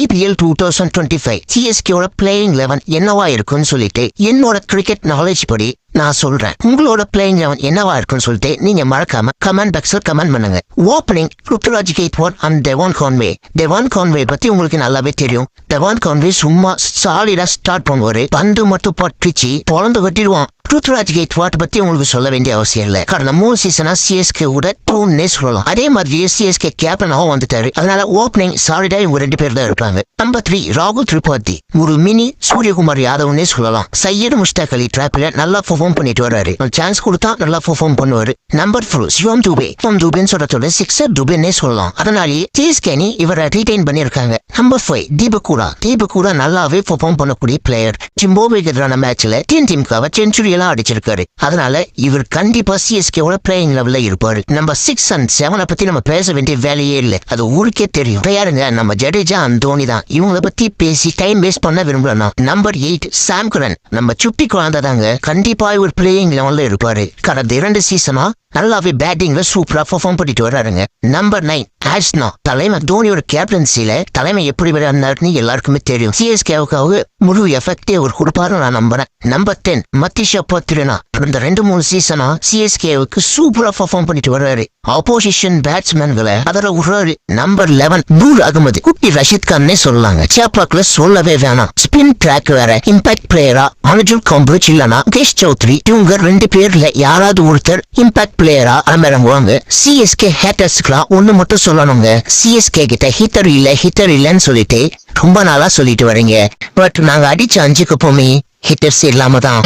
IPL 2025 சிஎஸ்கேவோட playing 11 என்னவா இருக்குன்னு சொல்லிட்டு என்னோட கிரிக்கெட் நாலேஜ் படி நான் சொல்றேன். உங்களோட பிளேயிங் 11 என்னவா இருக்குன்னு சொல்லிட்டு நீங்க மறக்காம கமெண்ட் பாக்ஸ்ல கமெண்ட் பண்ணுங்க. Opening Ruturaj Gaikwad and Devon Conway. Devon Conway பத்தி உங்களுக்கு நல்லாவே தெரியும். டெவான் கான்வே சும்மா சாலிடா ஸ்டார்ட் பண்ணுவாரு. பந்து மட்டும் பற்றிச்சு பொழந்து கட்டிடுவான். ருத்துராஜ் கெய்க்வாட் பத்தி உங்களுக்கு சொல்ல வேண்டிய அவசியம் இல்ல. கடந்த 3 சீசனா சிஎஸ்கே கூட டூன்னே சொல்லலாம். அதே மாதிரி சிஎஸ்கே கேப்டனாவும் வந்துட்டாரு. அதனால ஓப்பனிங் சாலிடா இவங்க 2 பேர் தான் இருப்பாங்க. நம்பர் 3 ராகுல் திரிபாதி. ஒரு மினி சூரியகுமார் யாதவ்னே சொல்லலாம். சையது முஸ்தாக் அலி டிராப்ல நல்லா பெர்ஃபார்ம் பண்ணிட்டு வர்றாரு. சான்ஸ் கொடுத்தா நல்லா பெர்ஃபார்ம் பண்ணுவாரு. நம்பர் 4 சிவம் துபே. சிவம் துபேன்னு சொல்றதோட சிக்ஸர் துபேன்னே சொல்லலாம். அதனாலேயே சிஎஸ்கே இவரை ரீடைன் பண்ணிருக்காங்க. நம்பர் 5 தீபக்கூடா. தீபக்கூடா நல்லாவே பெர்ஃபார்ம் பண்ணக்கூடிய பிளேயர். ஜிம்பாப்வேக்கு எதிரான மேட்ச்ல டீமுக்காக செஞ்சுரி எல்லாம் அடிச்சிருக்காரு. அதனால இவர் கண்டிப்பா சிஎஸ்கேவோட பிளேயிங் லெவல்ல இருப்பாரு. நம்பர் 6 and 7 பத்தி நம்ம பேச வேண்டிய வேலையே இல்ல. அது ஊருக்கே தெரியும். யாருங்க? நம்ம ஜடேஜா and தோனி தான். இவங்கள பத்தி பேசி டைம் வேஸ்ட் பண்ண விரும்பலனா. நம்பர் 8 சாம் கரன். நம்ம சுட்டி குழந்தை தாங்க. கண்டிப்பா இவர் பிளேயிங் லெவல்ல இருப்பாரு. கடந்த 2 சீசனா நல்லாவே பேட்டிங்ல சூப்பரா பெர்ஃபார்ம் பண்ணிட்டு வர்றாருங்க. நம்பர் 9 ஆஷ்னா. தலைமை தோனியோட கேப்டன்சில தலைமை எப்படி விளையாடுனாருன்னு எல்லாருக்குமே தெரியும். சிஎஸ்கேவுக்காக முழு எஃபெக்டே அவர் கொடுப்பாரு நான் நம்புறேன். நம்பர் 10 மத்திஷா பத்ரினா. இந்த 2-3 சீசனா சிஎஸ்கேவுக்கு சூப்பரா பெர்ஃபார்ம் பண்ணிட்டு வர்றாரு. ஆப்போசிஷன் பேட்ஸ்மேன்களை அதர விடுறாரு. நம்பர் 11 நூர் அகமது. குட்டி ரஷித் கான்னே சொல்லலாங்க. சேப்பாக்ல சொல்லவே வேணாம். ஸ்பின் ட்ராக் வேற. இம்பாக்ட் பிளேயரா அனுஜுல் காம்பிரிட்ஜ் இல்லனா முகேஷ் சௌத்ரி. இவங்க 2 பேர்ல யாராவது ஒருத்தர் இம்பாக்ட் பிளேயரா அலமரங்குவாங்க. சிஎஸ்கே ஹேட்டர்ஸ்க்குலாம் ஒண்ணு மட்டும் சொல்லணுங்க. சிஎஸ்கே கிட்ட ஹிட்டர் இல்லன்னு சொல்லிட்டு ரொம்ப நாளா சொல்லிட்டு வரீங்க. பட் நாங்க அடிச்ச 5 கப்புமே ஹிட்டர்ஸ் இல்லாம தான்.